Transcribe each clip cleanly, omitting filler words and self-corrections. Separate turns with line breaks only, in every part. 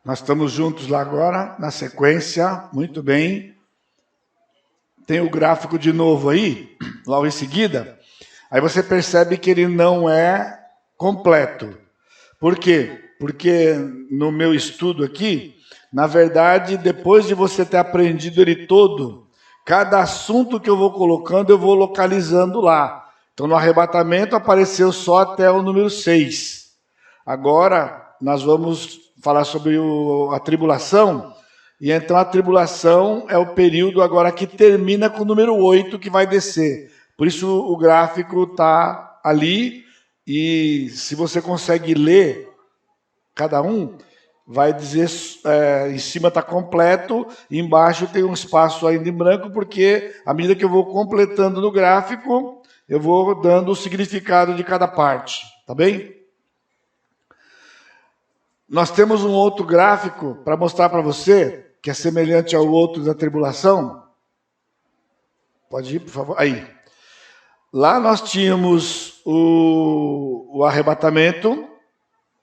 Nós estamos juntos lá agora, na sequência, muito bem. Tem o gráfico de novo aí, logo em seguida. Aí você percebe que ele não é completo. Por quê? Porque no meu estudo aqui, na verdade, depois de você ter aprendido ele todo, cada assunto que eu vou colocando, eu vou localizando lá. Então, no arrebatamento, apareceu só até o número 6. Agora, nós vamos falar sobre a tribulação, e então a tribulação é o período agora que termina com o número 8, que vai descer. Por isso o gráfico está ali, e se você consegue ler cada um, vai dizer, em cima está completo, embaixo tem um espaço ainda em branco, porque à medida que eu vou completando no gráfico, eu vou dando o significado de cada parte, tá bem? Nós temos um outro gráfico para mostrar para você, que é semelhante ao outro da tribulação. Pode ir, por favor? Aí. Lá nós tínhamos o arrebatamento,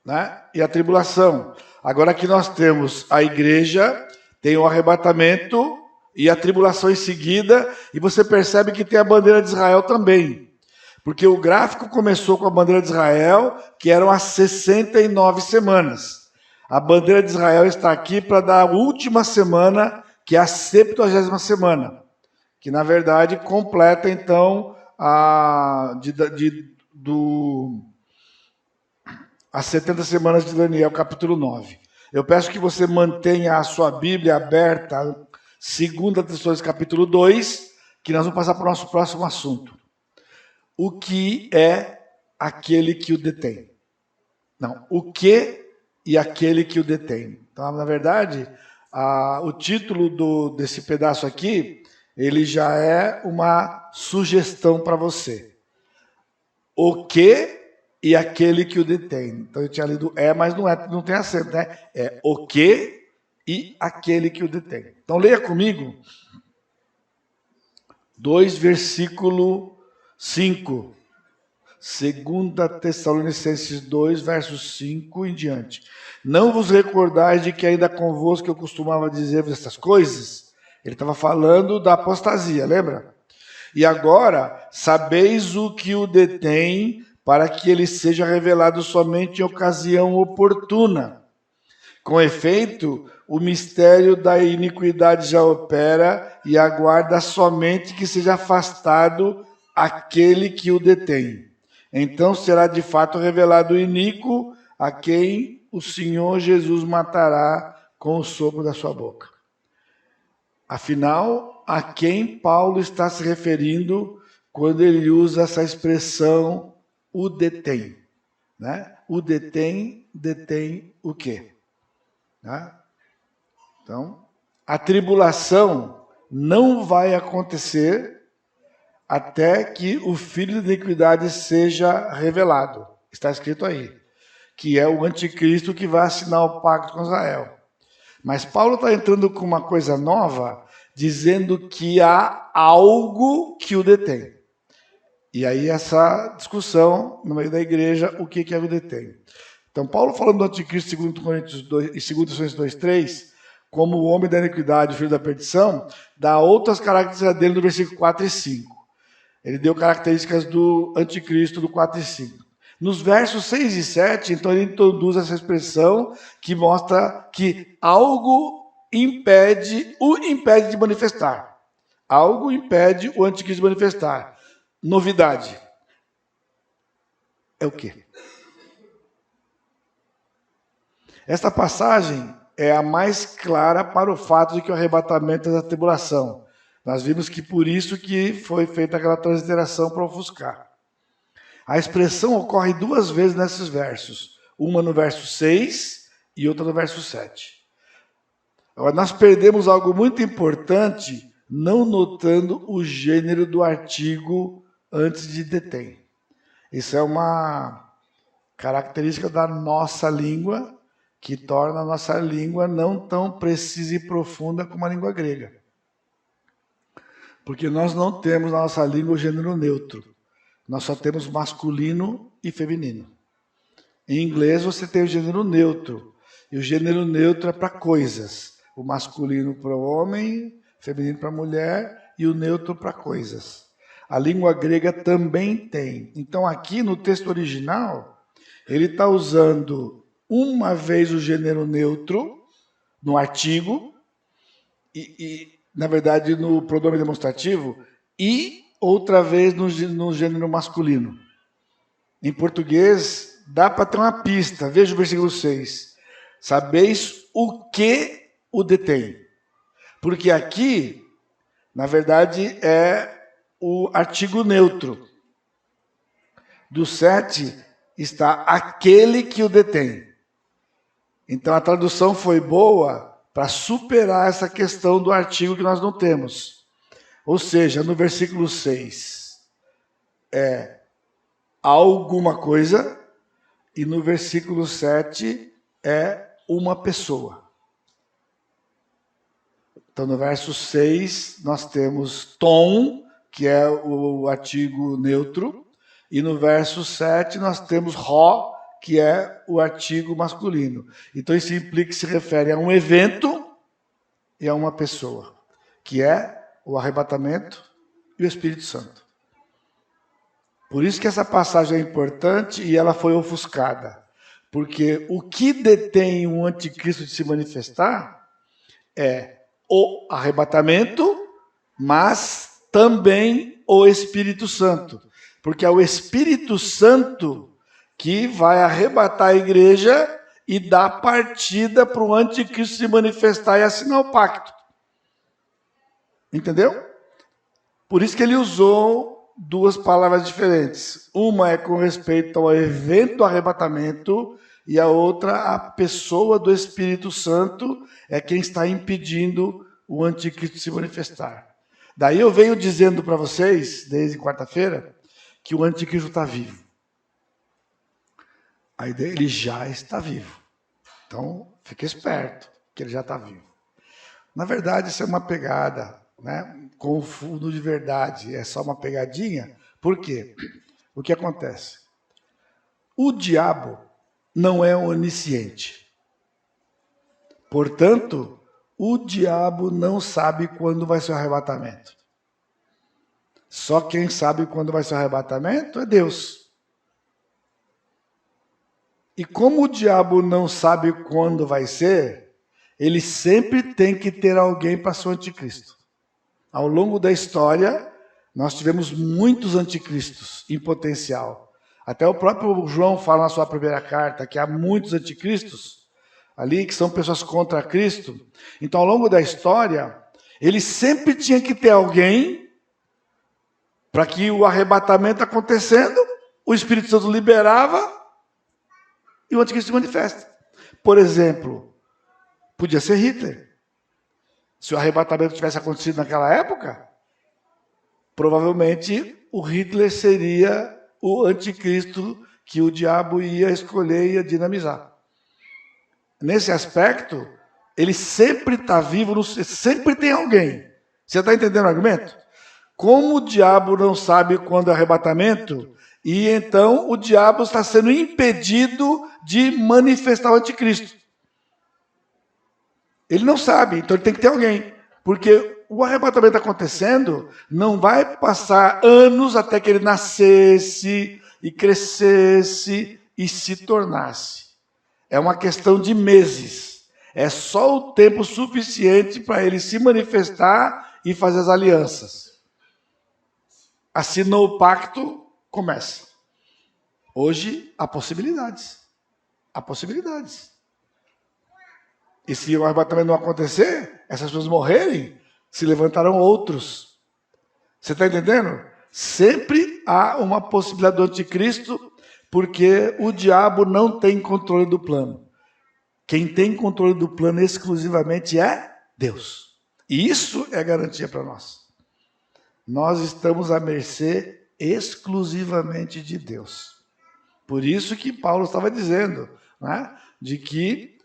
né? E a tribulação. Agora aqui nós temos a igreja, tem o arrebatamento e a tribulação em seguida, e você percebe que tem a bandeira de Israel também. Porque o gráfico começou com a bandeira de Israel, que eram as 69 semanas. A bandeira de Israel está aqui para dar a última semana, que é a 70ª semana, que na verdade completa então as 70 semanas de Daniel, capítulo 9. Eu peço que você mantenha a sua Bíblia aberta, 2 Tessalonicenses, capítulo 2, que nós vamos passar para o nosso próximo assunto. O que é aquele que o detém? Não, o que e aquele que o detém. Então, na verdade, o título desse pedaço aqui, ele já é uma sugestão para você. O que e aquele que o detém. Então, eu tinha lido mas não tem acento, né? É o que e aquele que o detém. Então, leia comigo 2, versículo 5. 2 Tessalonicenses 2, versos 5 em diante. Não vos recordais de que ainda convosco eu costumava dizer-vos essas coisas? Ele estava falando da apostasia, lembra? E agora, sabeis o que o detém, para que ele seja revelado somente em ocasião oportuna. Com efeito, o mistério da iniquidade já opera e aguarda somente que seja afastado aquele que o detém. Então será de fato revelado o iníquo, a quem o Senhor Jesus matará com o sopro da sua boca. Afinal, a quem Paulo está se referindo quando ele usa essa expressão, o detém? Né? O detém o quê? Né? Então, a tribulação não vai acontecer até que o filho de iniquidade seja revelado. Está escrito aí. Que é o anticristo que vai assinar o pacto com Israel. Mas Paulo está entrando com uma coisa nova, dizendo que há algo que o detém. E aí essa discussão no meio da igreja, o que é o detém. Então, Paulo falando do anticristo, segundo Coríntios 2, e 2 Tessalonicenses 2:3, como o homem da iniquidade, o filho da perdição, dá outras características dele no versículo 4 e 5. Ele deu características do anticristo do 4 e 5. Nos versos 6 e 7, então ele introduz essa expressão que mostra que algo o impede de manifestar. Algo impede o anticristo de manifestar. Novidade. É o quê? Esta passagem é a mais clara para o fato de que o arrebatamento é da tribulação. Nós vimos que por isso que foi feita aquela transliteração para ofuscar. A expressão ocorre 2 vezes nesses versos. Uma no verso 6 e outra no verso 7. Agora, nós perdemos algo muito importante não notando o gênero do artigo antes de detém. Isso é uma característica da nossa língua, que torna a nossa língua não tão precisa e profunda como a língua grega. Porque nós não temos na nossa língua o gênero neutro. Nós só temos masculino e feminino. Em inglês você tem o gênero neutro. E o gênero neutro é para coisas. O masculino para o homem, feminino para a mulher e o neutro para coisas. A língua grega também tem. Então aqui no texto original, ele está usando uma vez o gênero neutro no artigo e na verdade no pronome demonstrativo e outra vez no gênero masculino. Em português dá para ter uma pista. Veja o versículo 6. Sabeis o que o detém. Porque aqui, na verdade, é o artigo neutro. Do 7 está aquele que o detém. Então a tradução foi boa para superar essa questão do artigo que nós não temos. Ou seja, no versículo 6 é alguma coisa e no versículo 7 é uma pessoa. Então no verso 6 nós temos tom, que é o artigo neutro, e no verso 7 nós temos ró, que é o artigo masculino. Então isso implica que se refere a um evento e a uma pessoa, que é o arrebatamento e o Espírito Santo. Por isso que essa passagem é importante e ela foi ofuscada. Porque o que detém o anticristo de se manifestar é o arrebatamento, mas também o Espírito Santo. Porque é o Espírito Santo que vai arrebatar a igreja e dar partida para o anticristo se manifestar e assinar o pacto. Entendeu? Por isso que ele usou duas palavras diferentes. Uma é com respeito ao evento do arrebatamento e a outra, a pessoa do Espírito Santo, é quem está impedindo o anticristo se manifestar. Daí eu venho dizendo para vocês, desde quarta-feira, que o anticristo está vivo. A ideia, ele já está vivo. Então, fique esperto, que ele já está vivo. Na verdade, isso é uma pegada, né? Com o fundo de verdade, é só uma pegadinha. Por quê? O que acontece? O diabo não é onisciente. Portanto, o diabo não sabe quando vai ser o arrebatamento. Só quem sabe quando vai ser o arrebatamento é Deus. E como o diabo não sabe quando vai ser, ele sempre tem que ter alguém para ser o anticristo. Ao longo da história, nós tivemos muitos anticristos em potencial. Até o próprio João fala na sua primeira carta que há muitos anticristos ali, que são pessoas contra Cristo. Então, ao longo da história, ele sempre tinha que ter alguém para que o arrebatamento acontecendo, o Espírito Santo liberava e o anticristo se manifesta. Por exemplo, podia ser Hitler. Se o arrebatamento tivesse acontecido naquela época, provavelmente o Hitler seria o anticristo que o diabo ia escolher e ia dinamizar. Nesse aspecto, ele sempre está vivo, sempre tem alguém. Você está entendendo o argumento? Como o diabo não sabe quando é arrebatamento, e então o diabo está sendo impedido de manifestar o anticristo. Ele não sabe, então ele tem que ter alguém. Porque o arrebatamento acontecendo, não vai passar anos até que ele nascesse e crescesse e se tornasse. É uma questão de meses. É só o tempo suficiente para ele se manifestar e fazer as alianças. Assinou o pacto, começa. Hoje, há possibilidades. Há possibilidades. E se o arrebatamento não acontecer, essas pessoas morrerem, se levantarão outros. Você está entendendo? Sempre há uma possibilidade do anticristo, porque o diabo não tem controle do plano. Quem tem controle do plano exclusivamente é Deus. E isso é garantia para nós. Nós estamos à mercê exclusivamente de Deus. Por isso que Paulo estava dizendo, né, de que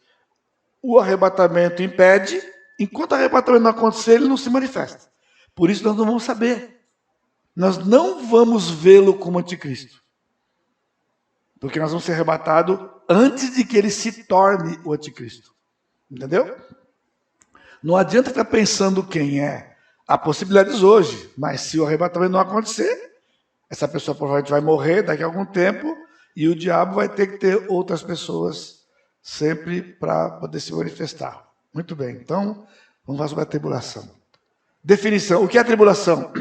o arrebatamento impede, enquanto o arrebatamento não acontecer, ele não se manifesta. Por isso nós não vamos saber. Nós não vamos vê-lo como anticristo. Porque nós vamos ser arrebatados antes de que ele se torne o anticristo. Entendeu? Não adianta ficar pensando quem é. Há possibilidades hoje, mas se o arrebatamento não acontecer, essa pessoa provavelmente vai morrer daqui a algum tempo e o diabo vai ter que ter outras pessoas sempre para poder se manifestar. Muito bem, então vamos falar sobre a tribulação. Definição, o que é a tribulação?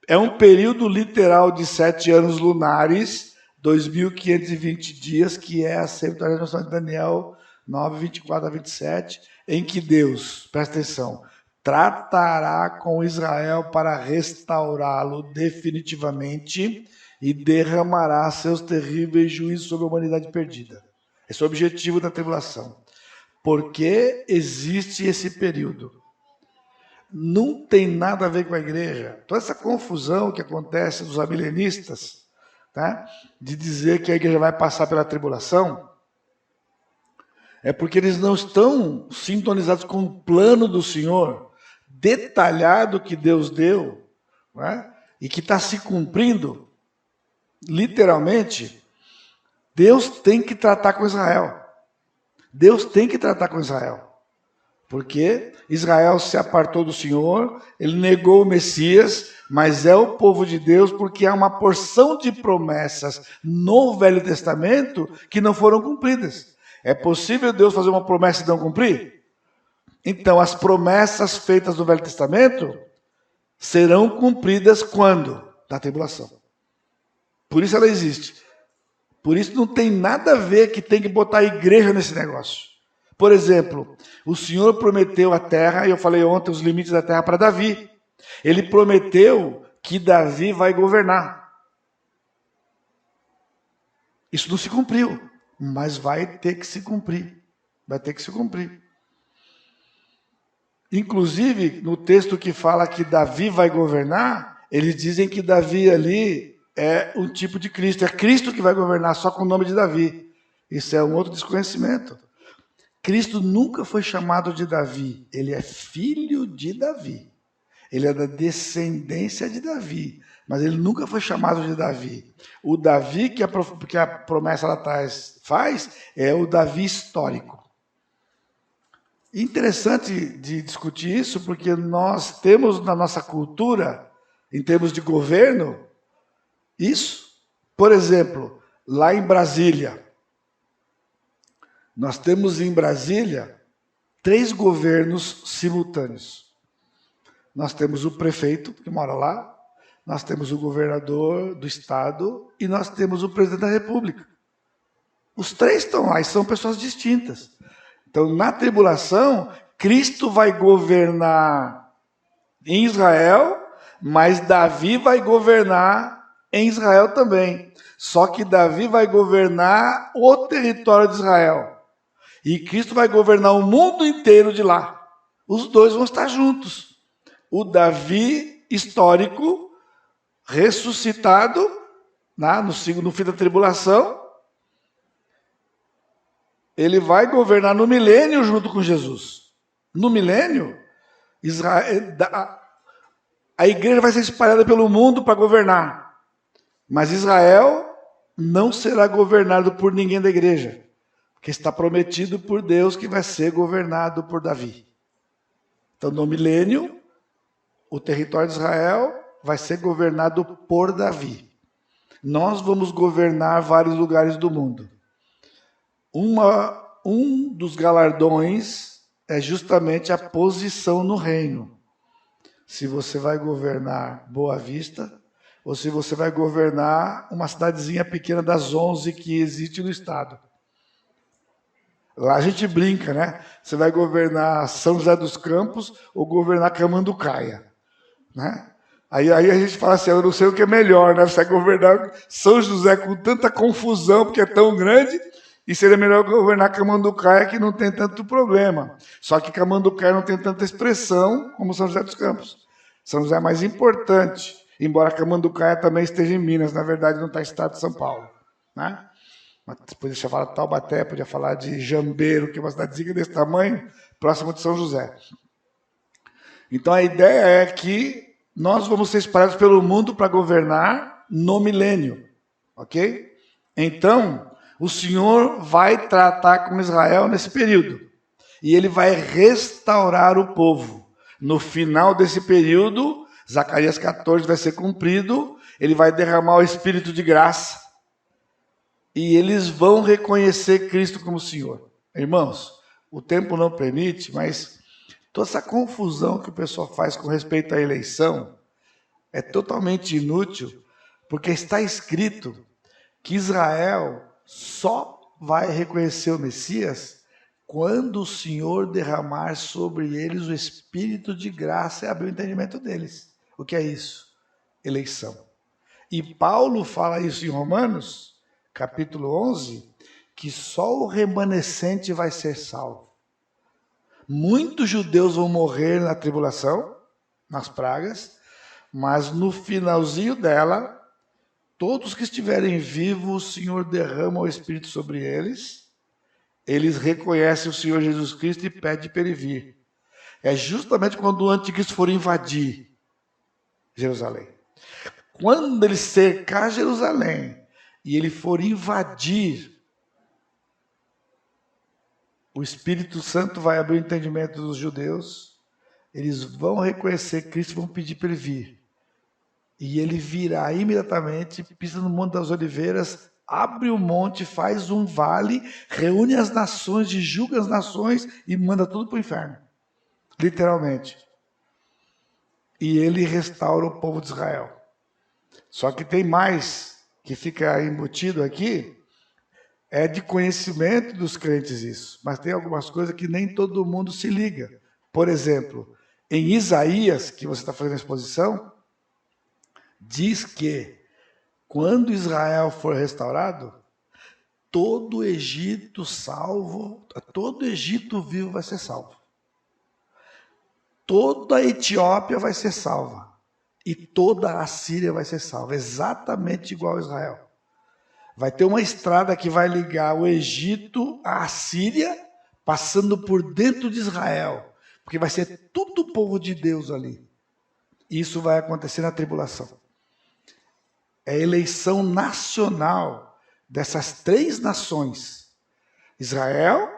É um período literal de 7 anos lunares, 2.520 dias, que é a septuagesima de Daniel 9, 24 a 27, em que Deus, presta atenção, tratará com Israel para restaurá-lo definitivamente e derramará seus terríveis juízos sobre a humanidade perdida. Esse é o objetivo da tribulação. Por que existe esse período? Não tem nada a ver com a igreja. Toda essa confusão que acontece dos amilenistas, tá? De dizer que a igreja vai passar pela tribulação, é porque eles não estão sintonizados com o plano do Senhor, detalhado que Deus deu, né? E que está se cumprindo, literalmente. Deus tem que tratar com Israel. Deus tem que tratar com Israel. Porque Israel se apartou do Senhor, ele negou o Messias, mas é o povo de Deus porque há uma porção de promessas no Velho Testamento que não foram cumpridas. É possível Deus fazer uma promessa e não cumprir? Então, as promessas feitas no Velho Testamento serão cumpridas quando? Na tribulação. Por isso ela existe. Por isso não tem nada a ver que tem que botar a igreja nesse negócio. Por exemplo, o Senhor prometeu a terra, e eu falei ontem os limites da terra para Davi. Ele prometeu que Davi vai governar. Isso não se cumpriu, mas vai ter que se cumprir. Vai ter que se cumprir. Inclusive, no texto que fala que Davi vai governar, eles dizem que Davi ali é um tipo de Cristo. É Cristo que vai governar, só com o nome de Davi. Isso é um outro desconhecimento. Cristo nunca foi chamado de Davi. Ele é filho de Davi. Ele é da descendência de Davi. Mas ele nunca foi chamado de Davi. O Davi que a promessa lá atrás faz é o Davi histórico. Interessante de discutir isso, porque nós temos na nossa cultura, em termos de governo, isso. Por exemplo, lá em Brasília, nós temos em Brasília 3 governos simultâneos. Nós temos o prefeito, que mora lá, nós temos o governador do estado e nós temos o presidente da república. Os 3 estão lá e são pessoas distintas. Então, na tribulação, Cristo vai governar em Israel, mas Davi vai governar em Israel também. Só que Davi vai governar o território de Israel. E Cristo vai governar o mundo inteiro de lá. Os dois vão estar juntos. O Davi histórico, ressuscitado, no fim da tribulação, ele vai governar no milênio junto com Jesus. No milênio, a igreja vai ser espalhada pelo mundo para governar. Mas Israel não será governado por ninguém da igreja. Porque está prometido por Deus que vai ser governado por Davi. Então, no milênio, o território de Israel vai ser governado por Davi. Nós vamos governar vários lugares do mundo. Um dos galardões é justamente a posição no reino. Se você vai governar Boa Vista, ou se você vai governar uma cidadezinha pequena das 11 que existe no estado. Lá a gente brinca, né? Você vai governar São José dos Campos ou governar Camanducaia, né? Aí a gente fala assim, eu não sei o que é melhor, né? Você vai governar São José com tanta confusão, porque é tão grande, e seria melhor governar Camanducaia, que não tem tanto problema. Só que Camanducaia não tem tanta expressão como São José dos Campos. São José é mais importante, embora Camanducaia também esteja em Minas, na verdade não está no estado de São Paulo, né? Podia falar de Taubaté, podia falar de Jambeiro, que é uma cidadezinha desse tamanho, próximo de São José. Então a ideia é que nós vamos ser espalhados pelo mundo para governar no milênio, ok? Então, o Senhor vai tratar com Israel nesse período. E ele vai restaurar o povo. No final desse período, Zacarias 14 vai ser cumprido, ele vai derramar o Espírito de graça. E eles vão reconhecer Cristo como Senhor. Irmãos, o tempo não permite, mas toda essa confusão que o pessoal faz com respeito à eleição é totalmente inútil, porque está escrito que Israel só vai reconhecer o Messias quando o Senhor derramar sobre eles o Espírito de graça e abrir o entendimento deles. O que é isso? Eleição. E Paulo fala isso em Romanos, capítulo 11, que só o remanescente vai ser salvo. Muitos judeus vão morrer na tribulação, nas pragas, mas no finalzinho dela, todos que estiverem vivos, o Senhor derrama o Espírito sobre eles, eles reconhecem o Senhor Jesus Cristo e pedem para ele vir. É justamente quando o anticristo for invadir Jerusalém. Quando ele cercar Jerusalém e ele for invadir, o Espírito Santo vai abrir o entendimento dos judeus, eles vão reconhecer Cristo e vão pedir para ele vir. E ele virá imediatamente, pisa no Monte das Oliveiras, abre o monte, faz um vale, reúne as nações, julga as nações e manda tudo para o inferno. Literalmente. E ele restaura o povo de Israel. Só que tem mais que fica embutido aqui, é de conhecimento dos crentes isso, mas tem algumas coisas que nem todo mundo se liga. Por exemplo, em Isaías, que você está fazendo a exposição, diz que quando Israel for restaurado, todo o Egito salvo, todo o Egito vivo vai ser salvo. Toda a Etiópia vai ser salva. E toda a Síria vai ser salva, exatamente igual a Israel. Vai ter uma estrada que vai ligar o Egito à Síria, passando por dentro de Israel, porque vai ser tudo o povo de Deus ali. Isso vai acontecer na tribulação. É a eleição nacional dessas três nações: Israel,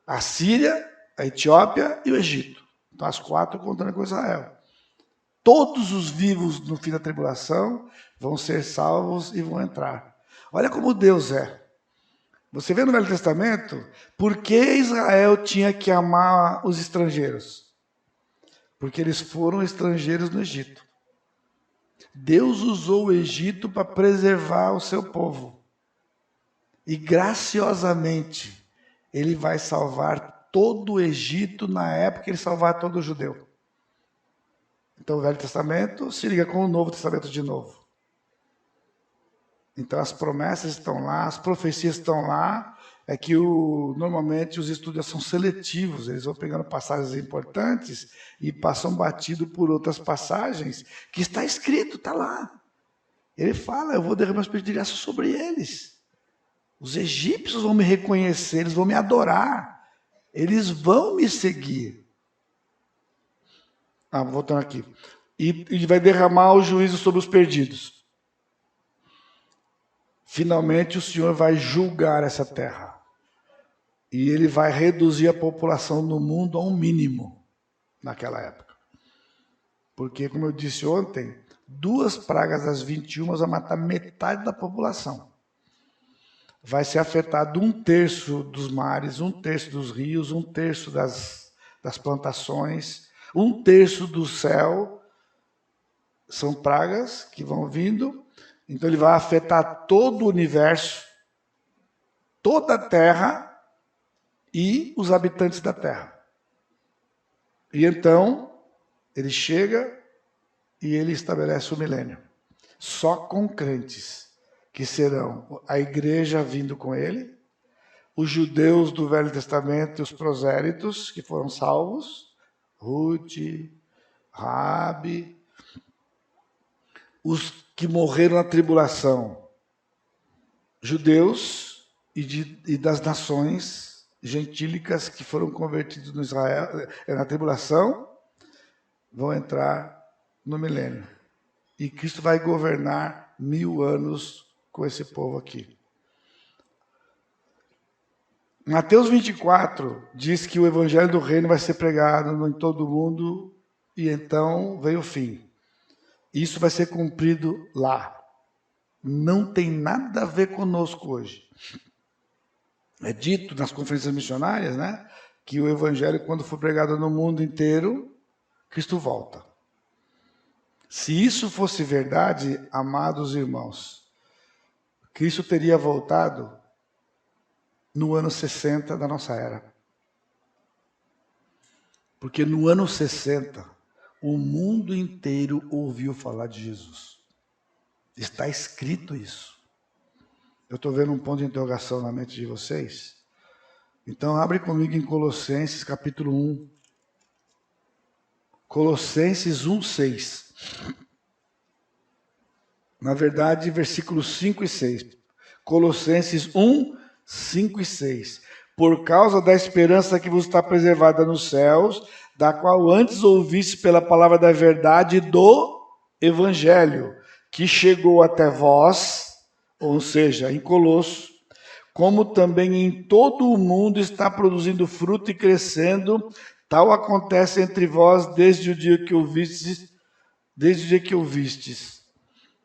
a Síria, a Etiópia e o Egito. Então, as quatro contando com Israel. Todos os vivos no fim da tribulação vão ser salvos e vão entrar. Olha como Deus é. Você vê no Velho Testamento, por que Israel tinha que amar os estrangeiros? Porque eles foram estrangeiros no Egito. Deus usou o Egito para preservar o seu povo. E graciosamente, ele vai salvar todo o Egito na época que ele salvar todo o judeu. Então o Velho Testamento se liga com o Novo Testamento de novo. Então as promessas estão lá, as profecias estão lá, é que normalmente os estudos são seletivos, eles vão pegando passagens importantes e passam batido por outras passagens que está escrito, está lá. Ele fala, eu vou derramar o Espírito de graça sobre eles. Os egípcios vão me reconhecer, eles vão me adorar, eles vão me seguir. Voltando aqui. E vai derramar o juízo sobre os perdidos. Finalmente o Senhor vai julgar essa terra. E ele vai reduzir a população no mundo a um mínimo naquela época. Porque, como eu disse ontem, 2 pragas das 21 vão matar metade da população. Vai ser afetado 1/3 dos mares, 1/3 dos rios, 1/3 das plantações, 1/3 do céu. São pragas que vão vindo. Então ele vai afetar todo o universo, toda a terra e os habitantes da terra. E então ele chega e ele estabelece o milênio. Só com crentes, que serão a igreja vindo com ele, os judeus do Velho Testamento e os prosélitos que foram salvos, Ruth, Raabe, os que morreram na tribulação, judeus e das nações gentílicas que foram convertidos no Israel, na tribulação, vão entrar no milênio. E Cristo vai governar 1000 anos com esse povo aqui. Mateus 24 diz que o evangelho do reino vai ser pregado em todo o mundo e então vem o fim. Isso vai ser cumprido lá. Não tem nada a ver conosco hoje. É dito nas conferências missionárias, né, que o evangelho, quando for pregado no mundo inteiro, Cristo volta. Se isso fosse verdade, amados irmãos, Cristo teria voltado no ano 60 da nossa era. Porque no ano 60, o mundo inteiro ouviu falar de Jesus. Está escrito isso. Eu estou vendo um ponto de interrogação na mente de vocês. Então, abre comigo em Colossenses, capítulo 1. Colossenses 1:6. Na verdade, versículos 5 e 6. Colossenses 1, 5 e 6. Por causa da esperança que vos está preservada nos céus, da qual antes ouviste pela palavra da verdade do Evangelho, que chegou até vós, ou seja, em Colossos, como também em todo o mundo está produzindo fruto e crescendo, tal acontece entre vós desde o dia que ouvistes,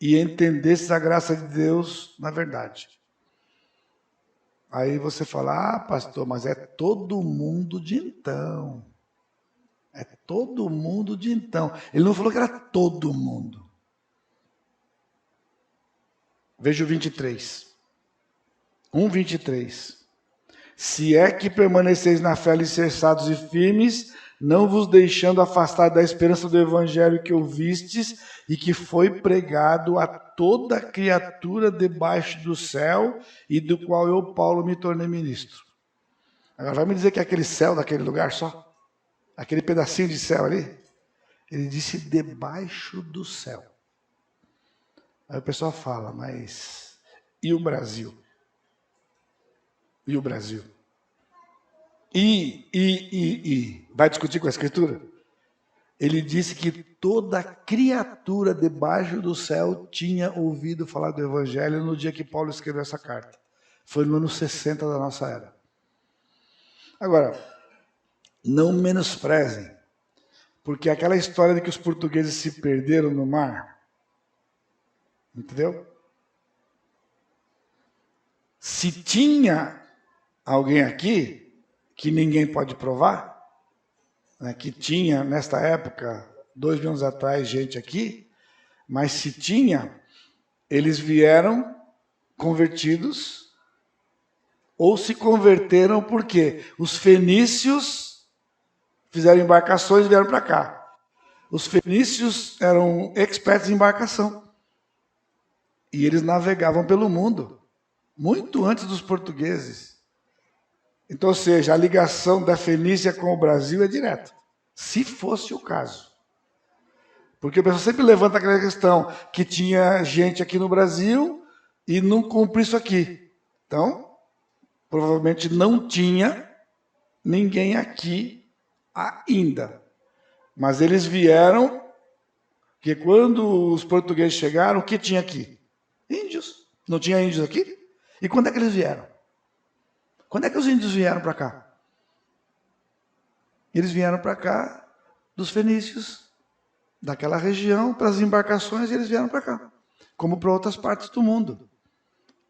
e entendestes a graça de Deus na verdade. Aí você fala, pastor, mas é todo mundo de então. É todo mundo de então. Ele não falou que era todo mundo. Veja o 23. 1:23. Se é que permaneceis na fé alicerçados e firmes, não vos deixando afastar da esperança do evangelho que ouvistes e que foi pregado a toda criatura debaixo do céu e do qual eu, Paulo, me tornei ministro. Agora vai me dizer que é aquele céu daquele lugar só? Aquele pedacinho de céu ali? Ele disse debaixo do céu. Aí o pessoal fala, mas e o Brasil? E o Brasil? Vai discutir com a Escritura? Ele disse que toda criatura debaixo do céu tinha ouvido falar do Evangelho no dia que Paulo escreveu essa carta. Foi no ano 60 da nossa era. Agora, não menosprezem, porque aquela história de que os portugueses se perderam no mar, entendeu? Se tinha alguém aqui que ninguém pode provar, né, que tinha, nesta época, 2.000 anos atrás, gente aqui, mas se tinha, eles vieram convertidos ou se converteram porque os fenícios fizeram embarcações e vieram para cá. Os fenícios eram expertos em embarcação e eles navegavam pelo mundo, muito antes dos portugueses. Então, ou seja, a ligação da Fenícia com o Brasil é direta, se fosse o caso. Porque o pessoal sempre levanta aquela questão que tinha gente aqui no Brasil e não cumpre isso aqui. Então, provavelmente não tinha ninguém aqui ainda. Mas eles vieram, que quando os portugueses chegaram, o que tinha aqui? Índios. Não tinha índios aqui? E quando é que eles vieram? Quando é que os índios vieram para cá? Eles vieram para cá dos fenícios, daquela região, para as embarcações, e eles vieram para cá, como para outras partes do mundo.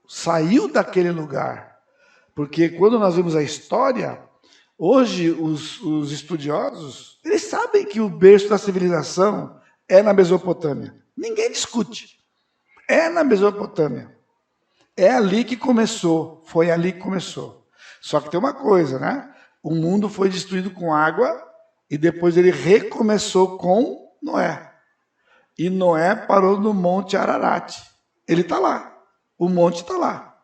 Saiu daquele lugar, porque quando nós vemos a história, hoje os estudiosos, eles sabem que o berço da civilização é na Mesopotâmia. Ninguém discute. É na Mesopotâmia. É ali que começou, foi ali que começou. Só que tem uma coisa, né? O mundo foi destruído com água e depois ele recomeçou com Noé. E Noé parou no Monte Ararat. Ele está lá. O monte está lá.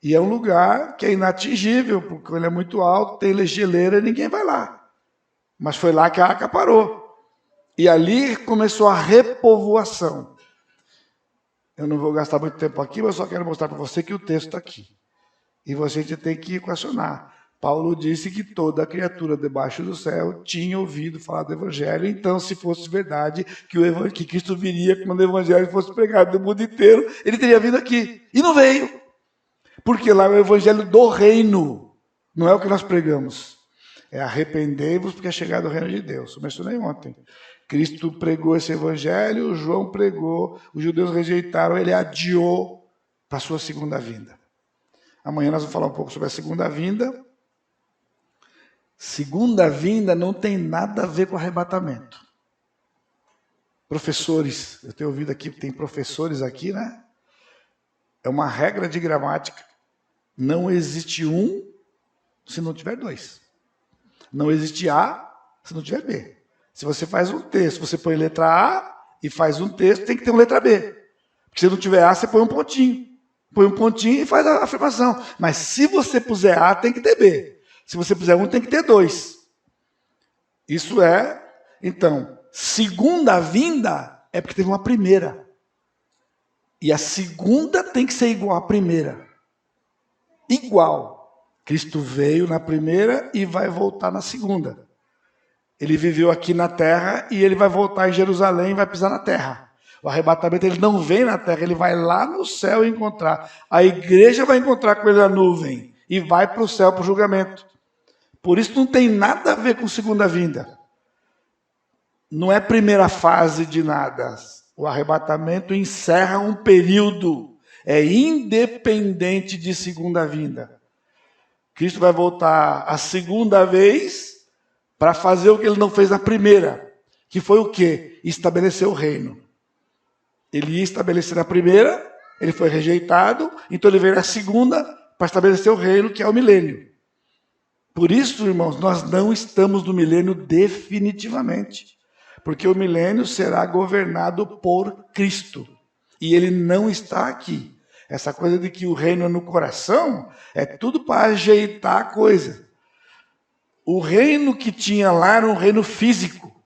E é um lugar que é inatingível, porque ele é muito alto, tem geleira e ninguém vai lá. Mas foi lá que a arca parou. E ali começou a repovoação. Eu não vou gastar muito tempo aqui, mas só quero mostrar para você que o texto está aqui. E você tem que equacionar. Paulo disse que toda criatura debaixo do céu tinha ouvido falar do Evangelho. Então, se fosse verdade que Cristo viria quando o Evangelho fosse pregado no mundo inteiro, ele teria vindo aqui. E não veio. Porque lá é o Evangelho do reino. Não é o que nós pregamos. É arrependei-vos porque é chegado o reino de Deus. Eu mencionei ontem. Cristo pregou esse evangelho, João pregou, os judeus rejeitaram, ele adiou para a sua segunda vinda. Amanhã nós vamos falar um pouco sobre a segunda vinda. Segunda vinda não tem nada a ver com arrebatamento. Professores, eu tenho ouvido aqui, tem professores aqui, né? É uma regra de gramática. Não existe um se não tiver dois. Não existe A se não tiver B. Se você faz um texto, você põe letra A e faz um texto, tem que ter uma letra B. Porque se não tiver A, você põe um pontinho. Põe um pontinho e faz a afirmação. Mas se você puser A, tem que ter B. Se você puser um, tem que ter dois. Isso é, então, segunda vinda é porque teve uma primeira. E a segunda tem que ser igual à primeira. Igual. Cristo veio na primeira e vai voltar na segunda. Ele viveu aqui na terra e ele vai voltar em Jerusalém e vai pisar na terra. O arrebatamento, ele não vem na terra, ele vai lá no céu encontrar. A igreja vai encontrar com ele na nuvem e vai para o céu para o julgamento. Por isso não tem nada a ver com segunda vinda. Não é primeira fase de nada. O arrebatamento encerra um período. É independente de segunda vinda. Cristo vai voltar a segunda vez para fazer o que ele não fez na primeira. Que foi o quê? Estabelecer o reino. Ele ia estabelecer na primeira, ele foi rejeitado, então ele veio na segunda para estabelecer o reino, que é o milênio. Por isso, irmãos, nós não estamos no milênio definitivamente. Porque o milênio será governado por Cristo. E ele não está aqui. Essa coisa de que o reino é no coração, é tudo para ajeitar a coisa. O reino que tinha lá era um reino físico.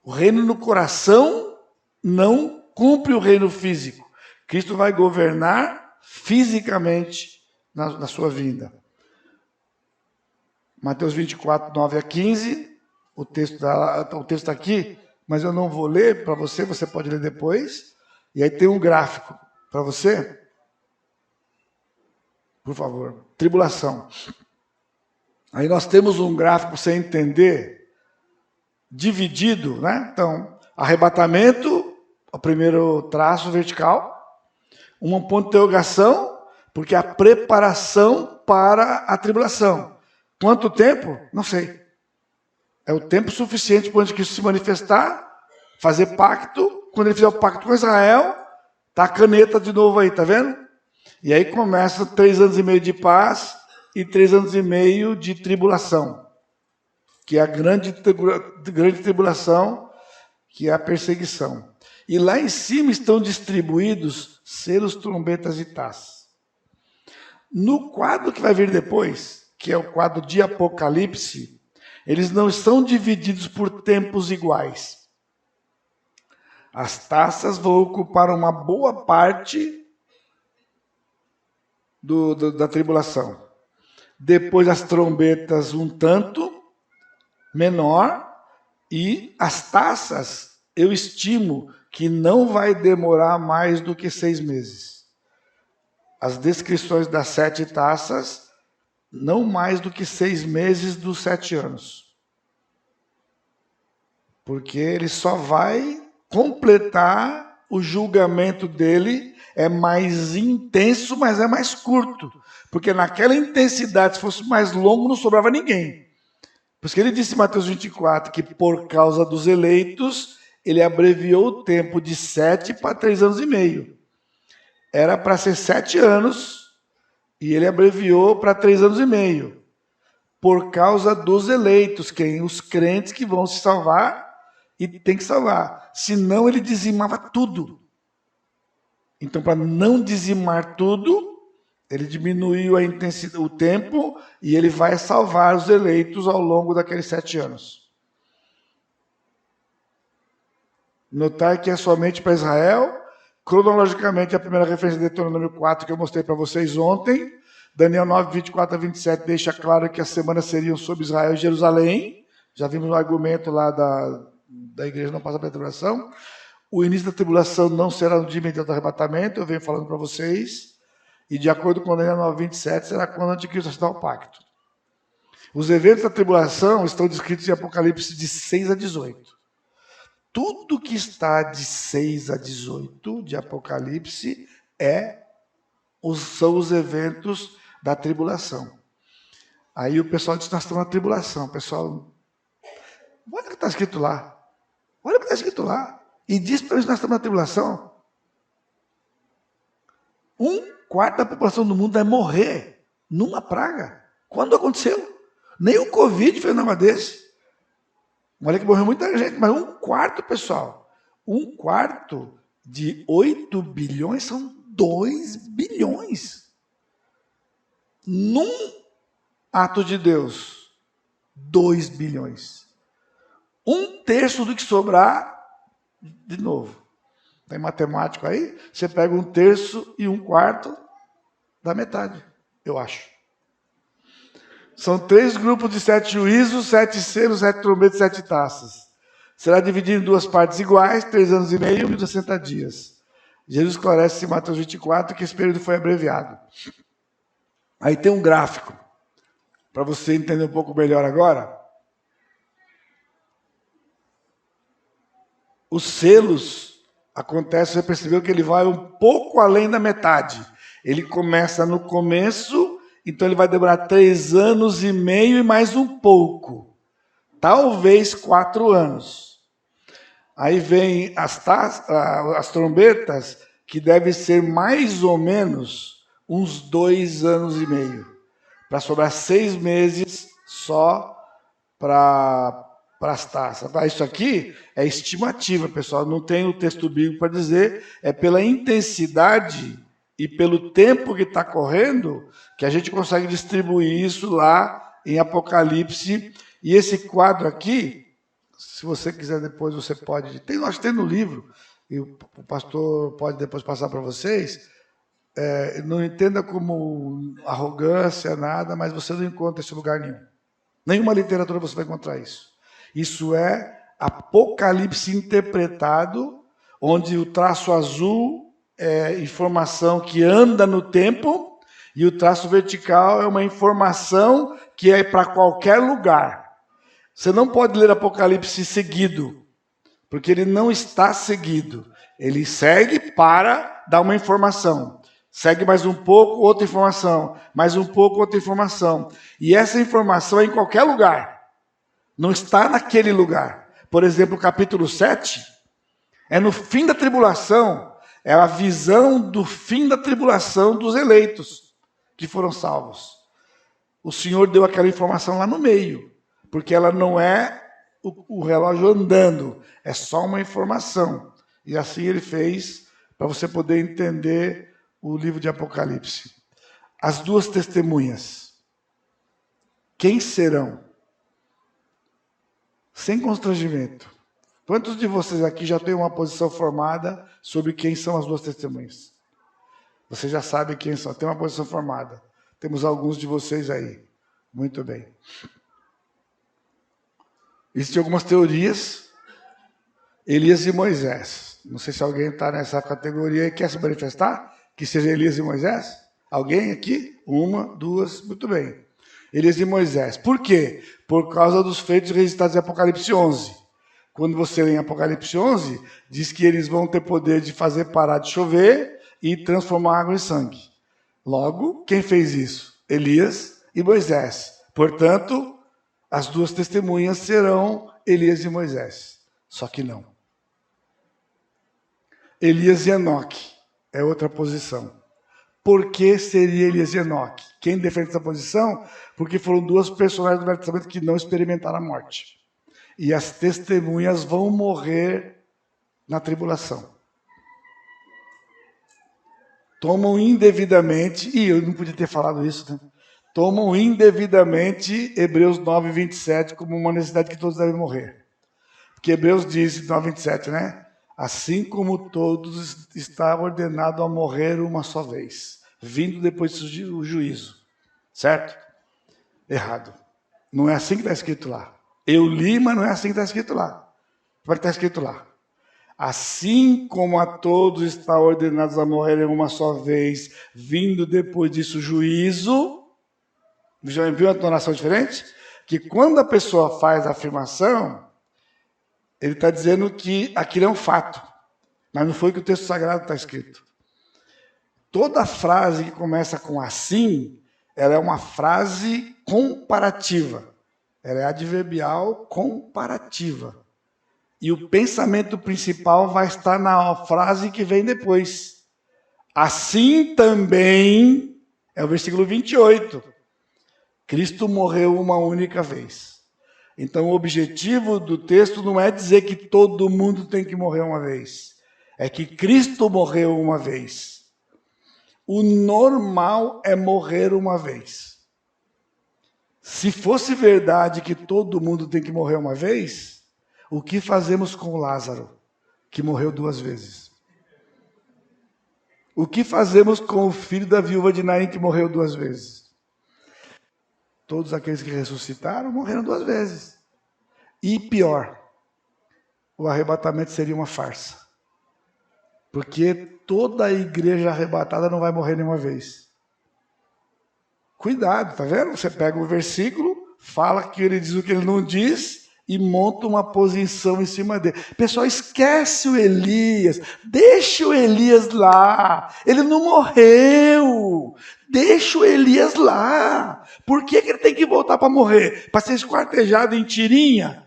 O reino no coração não cumpre o reino físico. Cristo vai governar fisicamente na sua vinda. Mateus 24, 9 a 15, o texto está aqui, mas eu não vou ler para você, você pode ler depois. E aí tem um gráfico para você. Por favor, tribulação. Aí nós temos um gráfico para você entender, dividido, né? Então, arrebatamento, o primeiro traço vertical, um ponto de interrogação, porque é a preparação para a tribulação. Quanto tempo? Não sei. É o tempo suficiente para o anticristo se manifestar, fazer pacto. Quando ele fizer o pacto com Israel, tá a caneta de novo aí, tá vendo? E aí começa 3 anos e meio de paz e 3 anos e meio de tribulação, que é a grande tribulação, que é a perseguição. E lá em cima estão distribuídos selos, trombetas e taças. No quadro que vai vir depois, que é o quadro de Apocalipse, eles não estão divididos por tempos iguais. As taças vão ocupar uma boa parte da tribulação. Depois as trombetas um tanto menor, e as taças eu estimo que não vai demorar mais do que 6 meses. As descrições das 7 taças, não mais do que 6 meses dos 7 anos. Porque ele só vai completar o julgamento dele, é mais intenso, mas é mais curto. Porque naquela intensidade, se fosse mais longo, não sobrava ninguém. Por isso que ele disse em Mateus 24, que por causa dos eleitos, ele abreviou o tempo de 7 para 3 anos e meio. Era para ser 7 anos, e ele abreviou para 3 anos e meio. Por causa dos eleitos, os crentes que vão se salvar, e tem que salvar. Senão ele dizimava tudo. Então, para não dizimar tudo, ele diminuiu a intensidade, o tempo, e ele vai salvar os eleitos ao longo daqueles 7 anos. Notar que é somente para Israel. Cronologicamente, a primeira referência de Deuteronômio 4, que eu mostrei para vocês ontem, Daniel 9, 24 a 27, deixa claro que as semanas seriam sobre Israel e Jerusalém. Já vimos o argumento lá da igreja não passa pela tribulação. O início da tribulação não será no dia imediato do arrebatamento, eu venho falando para vocês. E de acordo com Daniel 9, 27, será quando o anticristo assinar o pacto. Os eventos da tribulação estão descritos em Apocalipse de 6 a 18. Tudo que está de 6 a 18 de Apocalipse são os eventos da tribulação. Aí o pessoal diz que nós estamos na tribulação. O pessoal, olha o que está escrito lá. Olha o que está escrito lá. E diz para eles que nós estamos na tribulação. 1/4 da população do mundo vai morrer numa praga. Quando aconteceu? Nem o Covid fez um negócio desse. Olha que morreu muita gente, mas 1/4, pessoal. 1/4 de 8 bilhões são 2 bilhões. Num ato de Deus, 2 bilhões. 1/3 do que sobrar, de novo. Tem matemático aí? Você pega 1/3 e 1/4 da metade, eu acho. São 3 grupos de 7 juízos, 7 selos, 7 trombetas, 7 taças. Será dividido em 2 partes iguais, 3 anos e meio, 1.260 dias. Jesus esclarece em Mateus 24 que esse período foi abreviado. Aí tem um gráfico, para você entender um pouco melhor agora. Os selos, acontece, você percebeu que ele vai um pouco além da metade. Ele começa no começo, então ele vai demorar 3 anos e meio e mais um pouco. Talvez 4 anos. Aí vem as trombetas, que devem ser mais ou menos uns 2 anos e meio. Para sobrar 6 meses só para as taças. Isso aqui é estimativa, pessoal. Não tem o texto bíblico para dizer. É pela intensidade e pelo tempo que está correndo que a gente consegue distribuir isso lá em Apocalipse. E esse quadro aqui, se você quiser depois, você pode... Nós temos no livro, e o pastor pode depois passar para vocês. Não entenda como arrogância, nada, mas você não encontra esse lugar nenhum. Nenhuma literatura você vai encontrar isso. Isso é Apocalipse interpretado, onde o traço azul é informação que anda no tempo e o traço vertical é uma informação que é para qualquer lugar. Você não pode ler Apocalipse seguido, porque ele não está seguido. Ele segue para dar uma informação. Segue mais um pouco, outra informação. Mais um pouco, outra informação. E essa informação é em qualquer lugar. Não está naquele lugar. Por exemplo, o capítulo 7 é no fim da tribulação. É a visão do fim da tribulação dos eleitos que foram salvos. O Senhor deu aquela informação lá no meio, porque ela não é o relógio andando, é só uma informação. E assim ele fez para você poder entender o livro de Apocalipse. As 2 testemunhas. Quem serão? Sem constrangimento. Quantos de vocês aqui já têm uma posição formada sobre quem são as 2 testemunhas? Você já sabe quem são, tem uma posição formada. Temos alguns de vocês aí. Muito bem. Existem algumas teorias. Elias e Moisés. Não sei se alguém está nessa categoria e quer se manifestar, que seja Elias e Moisés. Alguém aqui? 1, 2, muito bem. Elias e Moisés. Por quê? Por causa dos feitos registrados em Apocalipse 11. Quando você lê em Apocalipse 11, diz que eles vão ter poder de fazer parar de chover e transformar água em sangue. Logo, quem fez isso? Elias e Moisés. Portanto, as 2 testemunhas serão Elias e Moisés. Só que não. Elias e Enoque é outra posição. Por que seria Elias e Enoque? Quem defende essa posição? Porque foram 2 personagens do Velho Testamento que não experimentaram a morte. E as testemunhas vão morrer na tribulação. Tomam indevidamente, e eu não podia ter falado isso, né? Tomam indevidamente Hebreus 9, 27 como uma necessidade que todos devem morrer. Porque Hebreus diz, 9, 27, né? Assim como todos está ordenado a morrer uma só vez, vindo depois do juízo. Certo? Errado. Não é assim que está escrito lá. Eu li, mas não é assim que está escrito lá. Como é que está escrito lá? Assim como a todos está ordenados a morrer uma só vez, vindo depois disso juízo. Já viu uma entonação diferente? que quando a pessoa faz a afirmação, ele está dizendo que aquilo é um fato, mas não foi o que o texto sagrado está escrito. Toda frase que começa com assim, ela é uma frase comparativa. Ela é adverbial comparativa. E o pensamento principal vai estar na frase que vem depois. Assim também, é o versículo 28. Cristo morreu uma única vez. Então, o objetivo do texto não é dizer que todo mundo tem que morrer uma vez. É que Cristo morreu uma vez. O normal é morrer uma vez. Se fosse verdade que todo mundo tem que morrer uma vez, o que fazemos com Lázaro, que morreu 2 vezes? O que fazemos com o filho da viúva de Naim, que morreu 2 vezes? Todos aqueles que ressuscitaram morreram 2 vezes. E pior, o arrebatamento seria uma farsa. Porque toda a igreja arrebatada não vai morrer nenhuma vez. Cuidado, tá vendo? Você pega o versículo, fala que ele diz o que ele não diz e monta uma posição em cima dele. Pessoal, esquece o Elias. Deixa o Elias lá. Ele não morreu. Deixa o Elias lá. Por que ele tem que voltar para morrer? Para ser esquartejado em tirinha?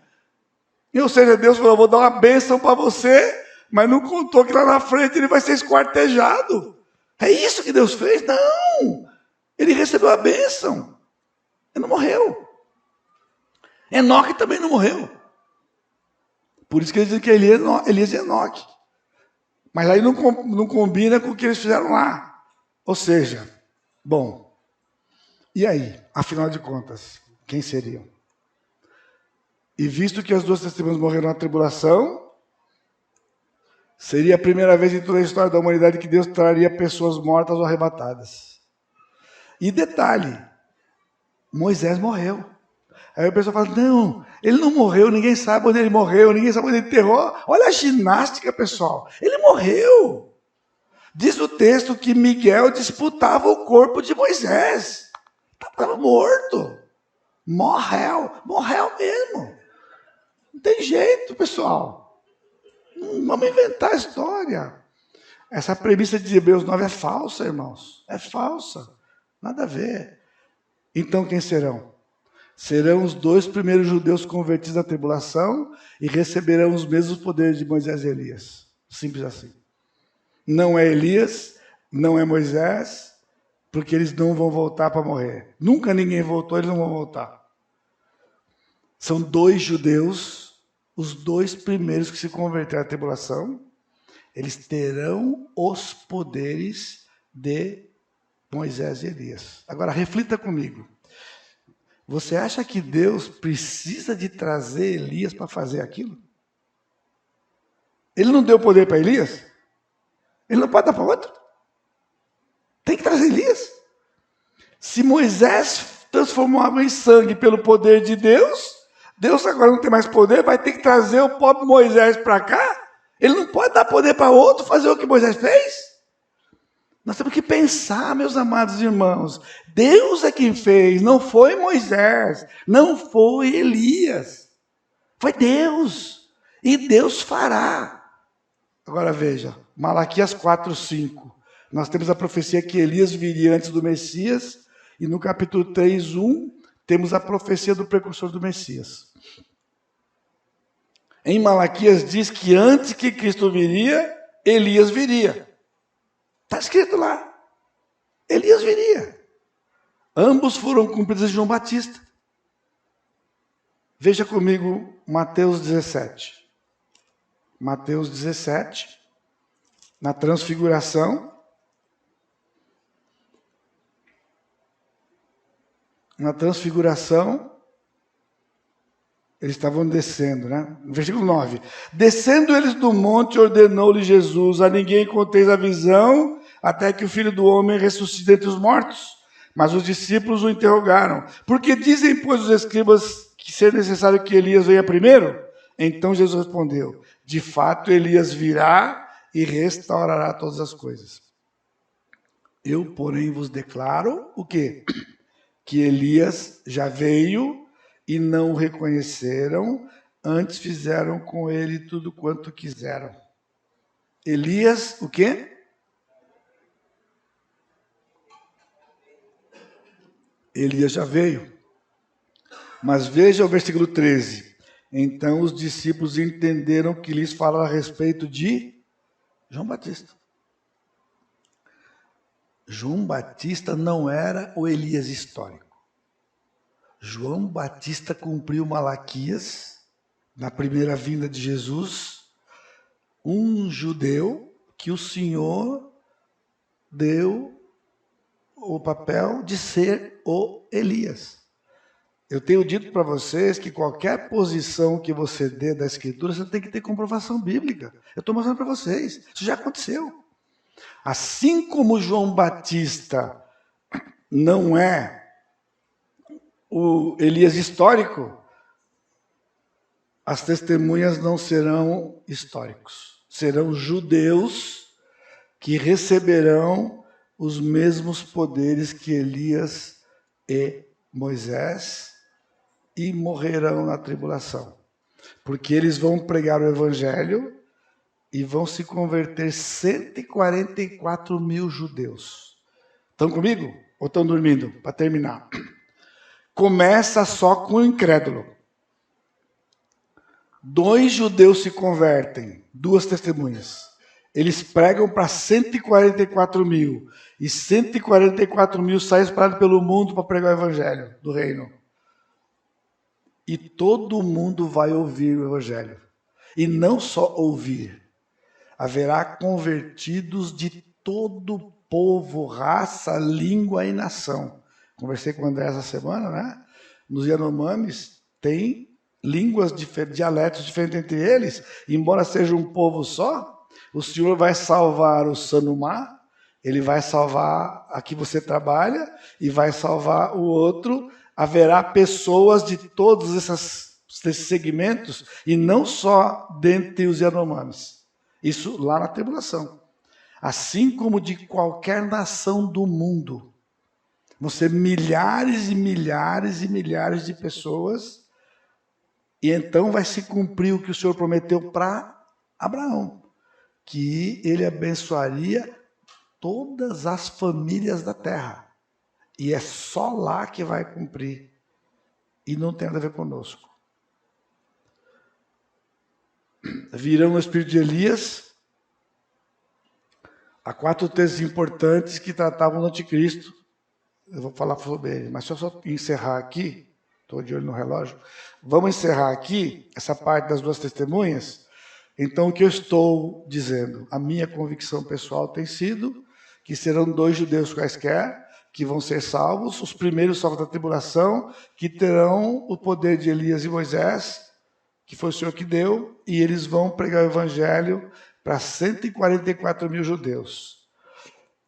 Ou seja, Deus falou, eu vou dar uma bênção para você, mas não contou que lá na frente ele vai ser esquartejado. É isso que Deus fez? Não. Ele recebeu a bênção. Ele não morreu. Enoque também não morreu. Por isso que eles dizem que Elias e Enoque. Mas aí não combina com o que eles fizeram lá. Ou seja, bom, e aí? Afinal de contas, quem seriam? E visto que as 2 testemunhas morreram na tribulação, seria a primeira vez em toda a história da humanidade que Deus traria pessoas mortas ou arrebatadas. E detalhe, Moisés morreu. Aí a pessoa fala, não, ele não morreu, ninguém sabe onde ele morreu, ninguém sabe onde ele enterrou. Olha a ginástica, pessoal. Ele morreu. Diz o texto que Miguel disputava o corpo de Moisés. Estava morto. Morreu mesmo. Não tem jeito, pessoal. Não vamos inventar a história. Essa premissa de Hebreus 9 é falsa, irmãos. É falsa. Nada a ver. Então, quem serão? Serão os 2 primeiros judeus convertidos na tribulação e receberão os mesmos poderes de Moisés e Elias. Simples assim. Não é Elias, não é Moisés, porque eles não vão voltar para morrer. Nunca ninguém voltou, eles não vão voltar. São 2 judeus, os 2 primeiros que se converteram à tribulação, eles terão os poderes de Moisés e Elias. Agora, reflita comigo. Você acha que Deus precisa de trazer Elias para fazer aquilo? Ele não deu poder para Elias? Ele não pode dar para outro? Tem que trazer Elias. Se Moisés transformou água em sangue pelo poder de Deus, Deus agora não tem mais poder, vai ter que trazer o pobre Moisés para cá? Ele não pode dar poder para outro fazer o que Moisés fez? Nós temos que pensar, meus amados irmãos, Deus é quem fez, não foi Moisés, não foi Elias, foi Deus, e Deus fará. Agora veja, Malaquias 4:5, nós temos a profecia que Elias viria antes do Messias, e no capítulo 3:1, temos a profecia do precursor do Messias. Em Malaquias diz que antes que Cristo viria, Elias viria. Está escrito lá. Elias viria. Ambos foram cumpridos de João Batista. Veja comigo Mateus 17. Mateus 17. Na transfiguração. Na transfiguração, eles estavam descendo, né? Versículo 9. Descendo eles do monte, ordenou-lhe Jesus, a ninguém conteis a visão, até que o Filho do Homem ressuscite dentre os mortos. Mas os discípulos o interrogaram. Porque dizem, pois, os escribas que ser necessário que Elias venha primeiro? Então Jesus respondeu, de fato Elias virá e restaurará todas as coisas. Eu, porém, vos declaro o quê? Que Elias já veio e não o reconheceram, antes fizeram com ele tudo quanto quiseram. Elias, o quê? Elias já veio. Mas veja o versículo 13. Então os discípulos entenderam que lhes falava a respeito de João Batista. João Batista não era o Elias histórico. João Batista cumpriu Malaquias, na primeira vinda de Jesus, um judeu que o Senhor deu o papel de ser o Elias. Eu tenho dito para vocês que qualquer posição que você dê da Escritura, você tem que ter comprovação bíblica. Eu estou mostrando para vocês, isso já aconteceu. Assim como João Batista não é o Elias histórico, as testemunhas não serão históricos. Serão judeus que receberão os mesmos poderes que Elias e Moisés e morrerão na tribulação. Porque eles vão pregar o evangelho e vão se converter 144 mil judeus. Estão comigo? Ou estão dormindo? Para terminar. Começa só com o incrédulo. 2 judeus se convertem, 2 testemunhas. Eles pregam para 144 mil. E 144 mil saem espalhados pelo mundo para pregar o evangelho do reino. E todo mundo vai ouvir o evangelho. E não só ouvir. Haverá convertidos de todo povo, raça, língua e nação. Conversei com o André essa semana, né? Nos Yanomamis tem línguas, dialetos diferentes entre eles. Embora seja um povo só, o Senhor vai salvar o Sanumá, ele vai salvar a que você trabalha e vai salvar o outro. Haverá pessoas de todos esses segmentos e não só dentre os Yanomamis. Isso lá na tribulação. Assim como de qualquer nação do mundo. Vão ser milhares e milhares e milhares de pessoas. E então vai se cumprir o que o Senhor prometeu para Abraão. Que ele abençoaria todas as famílias da terra. E é só lá que vai cumprir. E não tem nada a ver conosco. Virão o espírito de Elias. Há 4 textos importantes que tratavam do anticristo. Eu vou falar sobre ele, mas só encerrar aqui. Estou de olho no relógio. Vamos encerrar aqui essa parte das 2 testemunhas. Então, o que eu estou dizendo? A minha convicção pessoal tem sido que serão 2 judeus quaisquer que vão ser salvos, os primeiros salvos da tribulação, que terão o poder de Elias e Moisés, que foi o Senhor que deu, e eles vão pregar o evangelho para 144 mil judeus.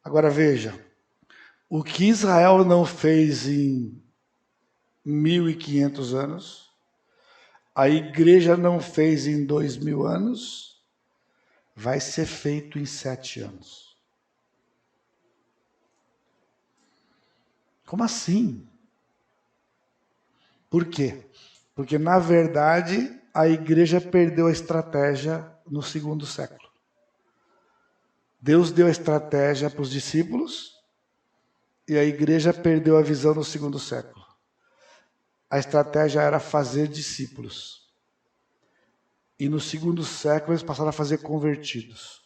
Agora veja, o que Israel não fez em 1.500 anos, a igreja não fez em 2.000 anos, vai ser feito em 7 anos. Como assim? Por quê? Porque, na verdade, a igreja perdeu a estratégia no 2º século. Deus deu a estratégia para os discípulos e a igreja perdeu a visão no 2º século. A estratégia era fazer discípulos. E no 2º século eles passaram a fazer convertidos.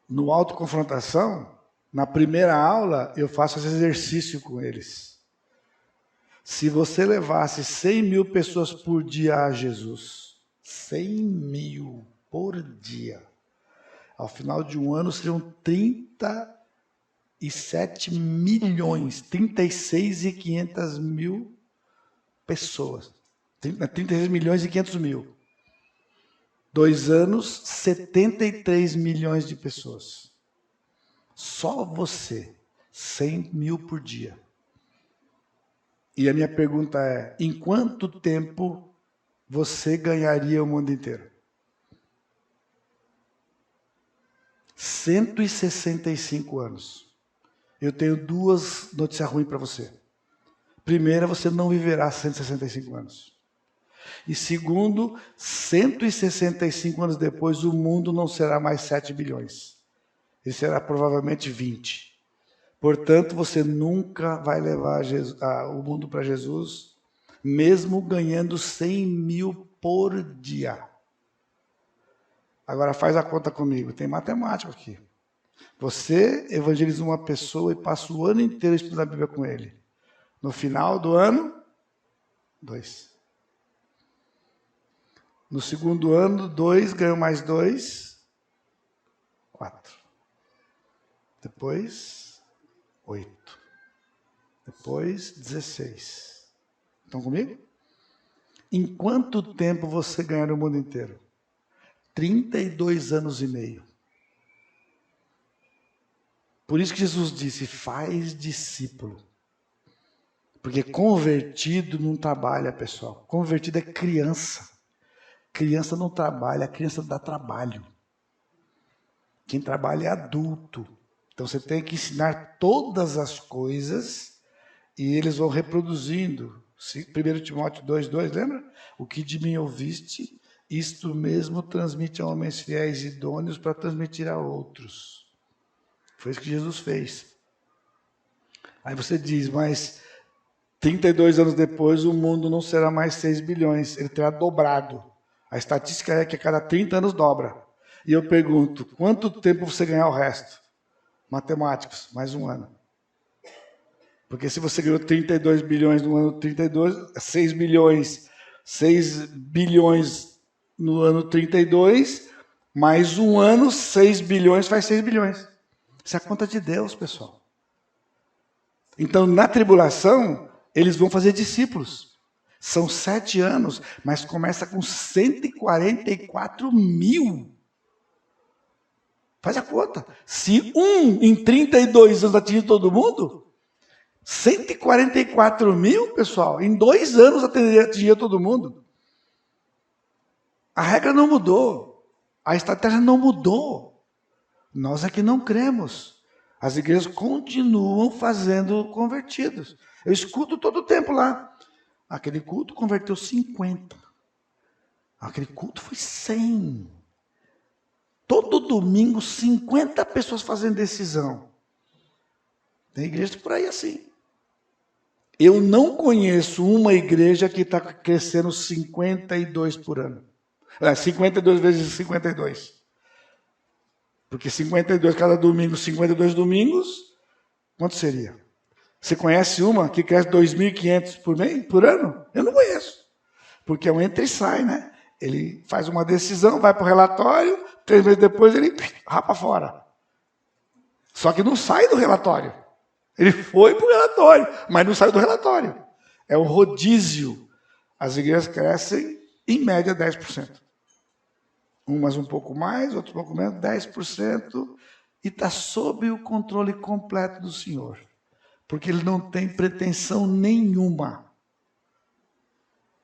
No autoconfrontação, na primeira aula, eu faço esse exercício com eles. Se você levasse 100 mil pessoas por dia a Jesus, 100 mil por dia, ao final de um ano seriam 37 milhões, 36.500 mil pessoas. 36 milhões e 500 mil. 2 anos, 73 milhões de pessoas. Só você, 100 mil por dia. E a minha pergunta é, em quanto tempo você ganharia o mundo inteiro? 165 anos. Eu tenho 2 notícias ruins para você. Primeiro, você não viverá 165 anos. E segundo, 165 anos depois, o mundo não será mais 7 bilhões. Ele será provavelmente 20. Portanto, você nunca vai levar o mundo para Jesus, mesmo ganhando 100 mil por dia. Agora faz a conta comigo, tem matemática aqui. Você evangeliza uma pessoa e passa o ano inteiro estudando a Bíblia com ele. No final do ano, 2. No segundo ano, 2 ganhou mais 2, 4. Depois, 8. Depois, 16. Estão comigo? Em quanto tempo você ganhar o mundo inteiro? 32 anos e meio. Por isso que Jesus disse, faz discípulo. Porque convertido não trabalha, pessoal. Convertido é criança. Criança não trabalha, a criança dá trabalho. Quem trabalha é adulto. Então você tem que ensinar todas as coisas e eles vão reproduzindo. 1 Timóteo 2,2, lembra? O que de mim ouviste, isto mesmo transmite a homens fiéis e idôneos para transmitir a outros. Foi isso que Jesus fez. Aí você diz, mas 32 anos depois o mundo não será mais 6 bilhões, ele terá dobrado. A estatística é que a cada 30 anos dobra. E eu pergunto, quanto tempo você ganhar o resto? Matemáticos, mais um ano. Porque se você ganhou 32 bilhões no ano 32, 6 bilhões, 6 bilhões no ano 32, mais um ano, 6 bilhões faz 6 bilhões. Isso é a conta de Deus, pessoal. Então, na tribulação, eles vão fazer discípulos. São 7 anos, mas começa com 144 mil. Faz a conta. Se em 32 anos atingir todo mundo, 144 mil, pessoal, em 2 anos atingia todo mundo. A regra não mudou. A estratégia não mudou. Nós é que não cremos. As igrejas continuam fazendo convertidos. Eu escuto todo o tempo lá. Aquele culto converteu 50. Aquele culto foi 100. Todo domingo, 50 pessoas fazendo decisão. Tem igreja por aí assim. Eu não conheço uma igreja que está crescendo 52 por ano. 52 vezes 52. Porque 52 cada domingo, 52 domingos, quanto seria? Você conhece uma que cresce 2.500 por ano? Eu não conheço. Porque é um entra e sai, né? Ele faz uma decisão, vai para o relatório, 3 meses depois ele rapa fora. Só que não sai do relatório. Ele foi para o relatório, mas não sai do relatório. É um rodízio. As igrejas crescem, em média, 10%. Umas um pouco mais, outras um pouco menos, 10%. E está sob o controle completo do Senhor. Porque ele não tem pretensão nenhuma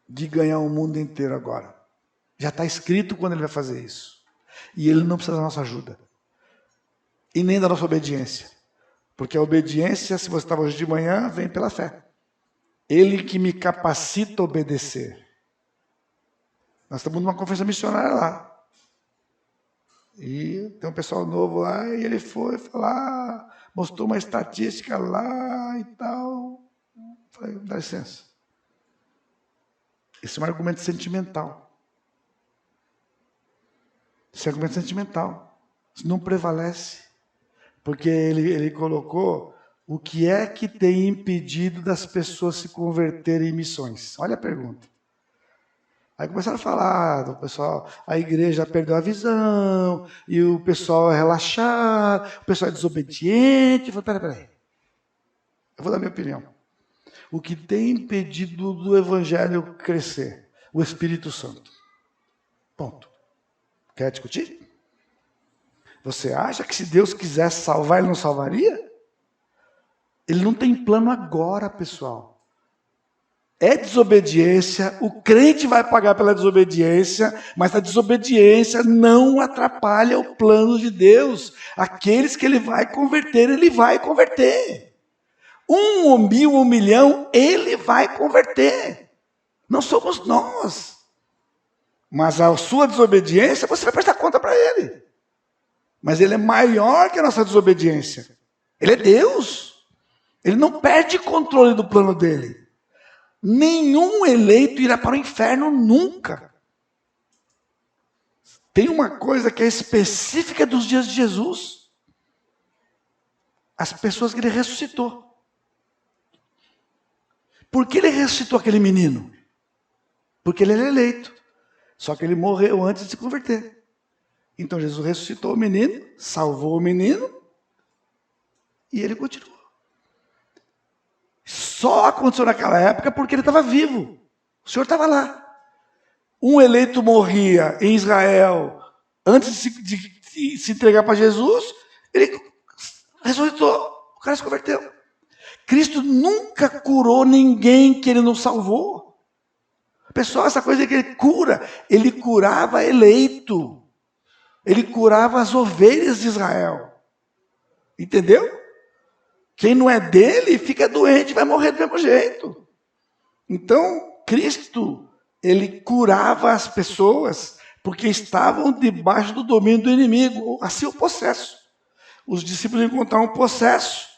de ganhar o mundo inteiro agora. Já está escrito quando ele vai fazer isso. E ele não precisa da nossa ajuda. E nem da nossa obediência. Porque a obediência, se você estava hoje de manhã, vem pela fé. Ele que me capacita a obedecer. Nós estamos numa conferência missionária lá. E tem um pessoal novo lá, e ele foi falar, mostrou uma estatística lá e tal. Falei, dá licença. Esse é um argumento sentimental. Esse é um argumento sentimental. Isso não prevalece. Porque ele colocou o que é que tem impedido das pessoas se converterem em missões. Olha a pergunta. Aí começaram a falar, o pessoal, a igreja perdeu a visão, e o pessoal é relaxado, o pessoal é desobediente. Eu falei, peraí. Eu vou dar minha opinião. O que tem impedido do evangelho crescer? O Espírito Santo. Ponto. Quer discutir? Você acha que se Deus quisesse salvar, Ele não salvaria? Ele não tem plano agora, pessoal. É desobediência, o crente vai pagar pela desobediência, mas a desobediência não atrapalha o plano de Deus. Aqueles que Ele vai converter, Ele vai converter. 1 ou 1000 ou 1 milhão, ele vai converter. Não somos nós. Mas a sua desobediência, você vai prestar conta para ele. Mas ele é maior que a nossa desobediência. Ele é Deus. Ele não perde controle do plano dele. Nenhum eleito irá para o inferno nunca. Tem uma coisa que é específica dos dias de Jesus. As pessoas que ele ressuscitou. Por que ele ressuscitou aquele menino? Porque ele era eleito. Só que ele morreu antes de se converter. Então Jesus ressuscitou o menino, salvou o menino, e ele continuou. Só aconteceu naquela época porque ele estava vivo. O Senhor estava lá. Um eleito morria em Israel antes de se entregar para Jesus, ele ressuscitou, o cara se converteu. Cristo nunca curou ninguém que ele não salvou. Pessoal, essa coisa que ele curava eleito. Ele curava as ovelhas de Israel. Entendeu? Quem não é dele fica doente, vai morrer do mesmo jeito. Então, Cristo, ele curava as pessoas porque estavam debaixo do domínio do inimigo. Assim o possesso. Os discípulos encontraram um possesso.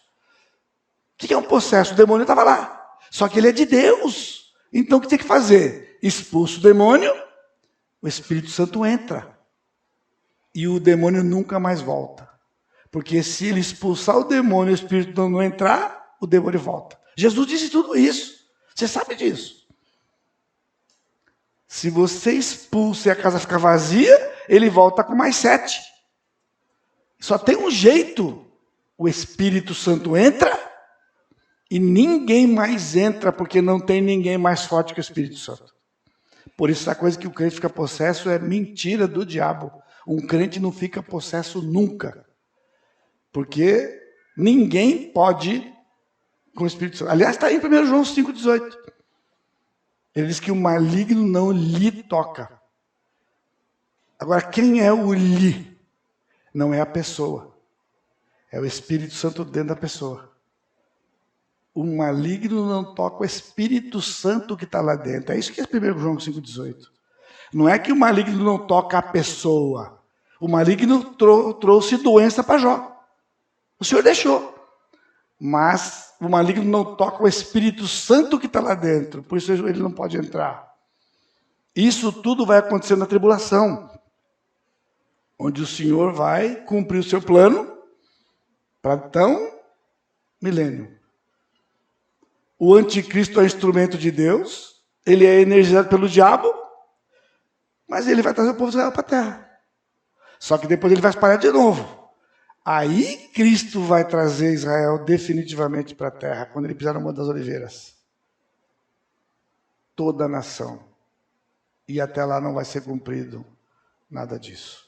O que é um possesso? O demônio estava lá. Só que ele é de Deus. Então o que tem que fazer? Expulsa o demônio, o Espírito Santo entra. E o demônio nunca mais volta. Porque se ele expulsar o demônio e o Espírito não entrar, o demônio volta. Jesus disse tudo isso. Você sabe disso. Se você expulsa e a casa fica vazia, ele volta com mais 7. Só tem um jeito. O Espírito Santo entra e ninguém mais entra, porque não tem ninguém mais forte que o Espírito Santo. Por isso, a coisa que o crente fica possesso é mentira do diabo. Um crente não fica possesso nunca. Porque ninguém pode com o Espírito Santo. Aliás, está aí em 1 João 5,18. Ele diz que o maligno não lhe toca. Agora, quem é o lhe? Não é a pessoa. É o Espírito Santo dentro da pessoa. O maligno não toca o Espírito Santo que está lá dentro. É isso que é 1 João 5,18. Não é que o maligno não toca a pessoa. O maligno trouxe doença para Jó. O Senhor deixou. Mas o maligno não toca o Espírito Santo que está lá dentro. Por isso ele não pode entrar. Isso tudo vai acontecer na tribulação. Onde o Senhor vai cumprir o seu plano para então milênio. O anticristo é instrumento de Deus, ele é energizado pelo diabo, mas ele vai trazer o povo de Israel para a terra. Só que depois ele vai espalhar de novo. Aí Cristo vai trazer Israel definitivamente para a terra, quando ele pisar no Monte das Oliveiras. Toda a nação. E até lá não vai ser cumprido nada disso.